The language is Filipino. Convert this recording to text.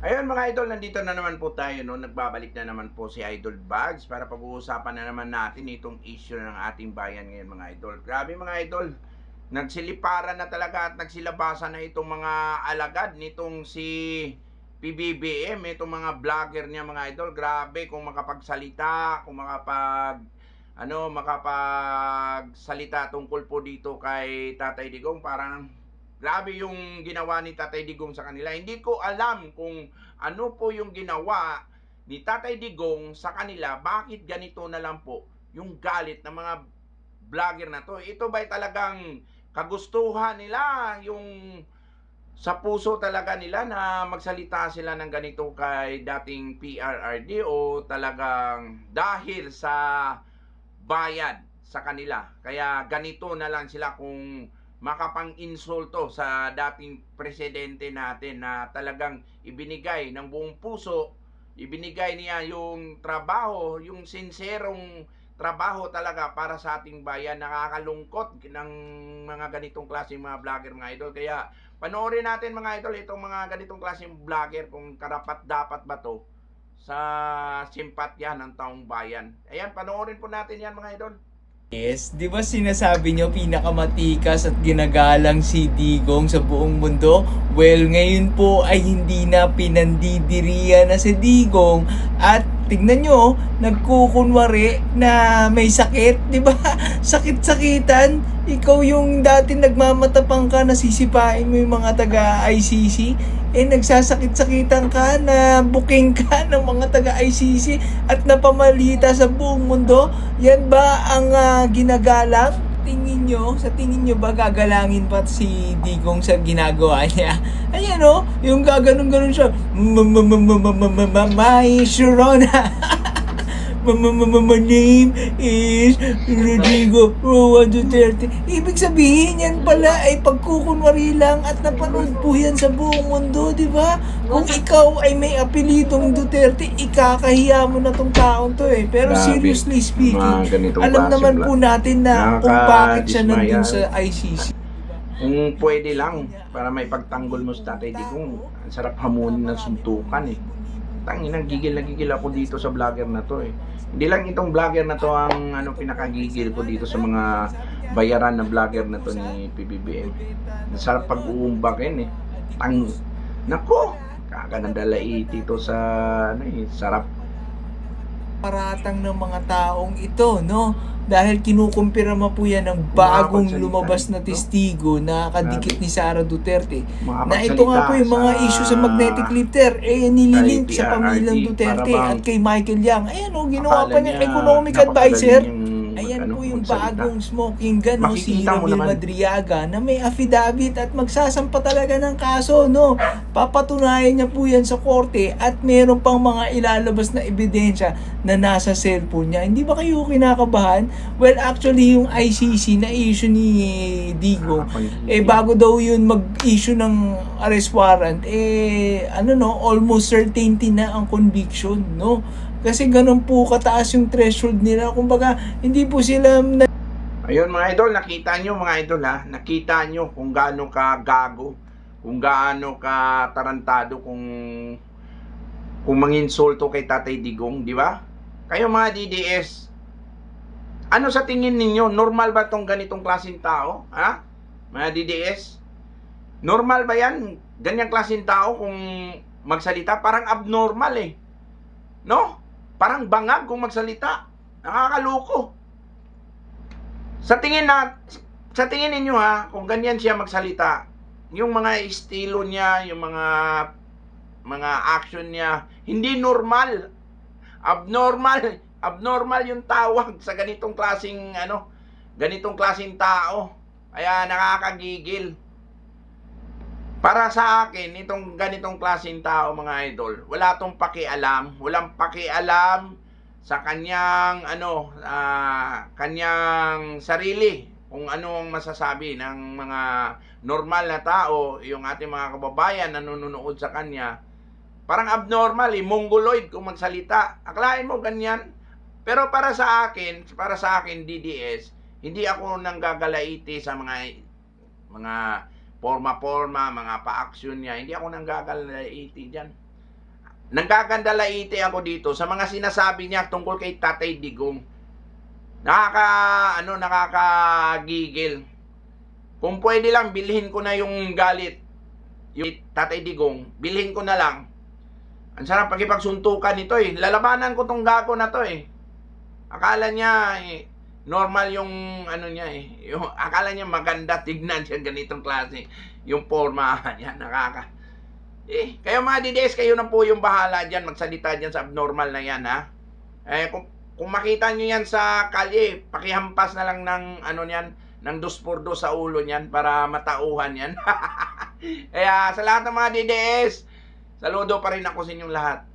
Ayun mga idol, nandito na naman po tayo, no? Nagbabalik na naman po si Idol Bags para pag-uusapan na naman natin itong issue ng ating bayan ngayon mga idol. Grabe mga idol, nagsiliparan na talaga at nagsilabasan na itong mga alagad nitong si PBBM, itong mga vlogger niya mga idol. Grabe kung makapagsalita, kung makapagsalita tungkol po dito kay Tatay Digong. Parang grabe yung ginawa ni Tatay Digong sa kanila. Hindi ko alam kung ano po yung ginawa ni Tatay Digong sa kanila. Bakit ganito na lang po yung galit ng mga vlogger na to? Ito ba'y talagang kagustuhan nila? Yung sa puso talaga nila na magsalita sila ng ganito kay dating PRRD, o talagang dahil sa bayad sa kanila? Kaya ganito na lang sila kung makapang-insulto sa dating presidente natin na talagang ibinigay ng buong puso, ibinigay niya yung trabaho, yung sinserong trabaho talaga para sa ating bayan. Nakakalungkot ng mga ganitong klaseng mga vlogger mga idol. Kaya panoorin natin mga idol itong mga ganitong klaseng vlogger kung karapat dapat ba to sa simpatya ng taong bayan. Ayan, panoorin po natin yan mga idol. Yes, 'di ba sinasabi nyo pinakamatikas at ginagalang si Digong sa buong mundo? Well, ngayon po ay hindi na pinandidiriya na si Digong at tignan nyo, nagkukunwari na may sakit, 'di ba? Sakit-sakitan. Ikaw yung dati nagmamatapang ka, nasisipain mo yung mga taga-ICC, nagsasakit-sakitan ka na booking ka ng mga taga-ICC at napamalita sa buong mundo. Yan ba ang ginagalang? Sa tingin nyo ba gagalangin pa si Digong sa ginagawa niya? Ayan o, yung gaganon-ganon siya. My Sharona. My name is Rodrigo Roa Duterte. Ibig sabihin yan pala ay pagkukunwari lang at napanood po yan sa buong mundo, di ba? Kung ikaw ay may apelidong Duterte, ikakahiya mo na tong taong to eh. Pero Grabe. seriously speaking, Mga ganitong alam klase naman vlog. po natin na kung bakit siya Nakakadismaya. nandun sa ICC. Kung pwede lang, para may pagtanggol mo sa Tatay Digong, ang sarap hamunin ng suntukan eh. Tangina, gigil na gigil ako dito sa vlogger na to eh. Hindi lang itong vlogger na to ang pinakagigil ko dito sa mga bayaran na vlogger na to ni PBBM. Sarap pag-uumbakin eh. Nako, kakanandalaiti to sa sarap. Paratang ng mga taong ito, no? Dahil kinukumpirma po yan ng bagong Makapagsalita, lumabas na no? testigo na kadikit Grabe. ni Sara Duterte. Na Makapagsalita ito nga po yung mga sa- issue sa magnetic lifter, nililink kay sa pamilyang PRRD, Duterte para bang at kay Michael Yang. Ayan o, ginawa akala pa niya niya economic napakagaling advisor. niyang Ayan po yung magsalita. bagong smoking gun, no? Si Makikita mo Ramil naman. Madriaga na may affidavit at magsasampa talaga ng kaso, no? Papatunayan niya po yan sa korte at meron pang mga ilalabas na ebidensya na nasa cellphone niya. Hindi ba kayo kinakabahan? Well, actually, yung ICC na issue ni Digong, bago daw yun mag-issue ng arrest warrant, almost certainty na ang conviction, no? Kasi ganun po kataas yung threshold nila. Kumbaga, hindi po sila Ayun mga idol, nakita nyo mga idol ha, nakita nyo kung gaano ka gago, kung gaano ka tarantado kung manginsulto kay Tatay Digong, di ba? Kayo mga DDS, ano sa tingin ninyo, normal ba tong ganitong klaseng tao? Ha? Mga DDS, normal ba yan? Ganyang klaseng tao kung magsalita, parang abnormal eh. No? Parang bangag kung magsalita. Nakakaloko. Sa tingin ninyo ha, kung ganyan siya magsalita, yung mga estilo niya, yung mga action niya, hindi normal. Abnormal yung tawag sa ganitong klaseng tao. Kaya nakakagigil. Para sa akin, itong ganitong klaseng tao mga idol, walang pakialam sa kanyang sarili, kung ano ang masasabi ng mga normal na tao, yung ating mga kababayan na nanonood sa kanya. Parang abnormal mongoloid kung magsalita. Akalain mo ganyan? Pero para sa akin DDS, hindi ako nanggagalaiti sa mga forma, mga pa-action niya. Hindi ako nanggagalaiti diyan. nagkakandalaite ako dito sa mga sinasabi niya tungkol kay Tatay Digong. Nakakagigil. Kung pwede lang, bilhin ko na yung galit. Yung Tatay Digong, bilhin ko na lang. Ang sarap pakipagsuntukan nito eh. Lalabanan ko tong gago na to eh. Akala niya normal yung ano niya eh. Yung, akala niya maganda tignan siya ganitong klase. Yung forma niya, kayo mga DDS, kayo na po yung bahala dyan. Magsalita dyan sa abnormal na yan ha. Kung makita nyo yan sa kalye, pakihampas na lang ng ano niyan, ng 2x2 sa ulo niyan para matauhan yan. Kaya sa lahat ng mga DDS, saludo pa rin ako sa inyong lahat.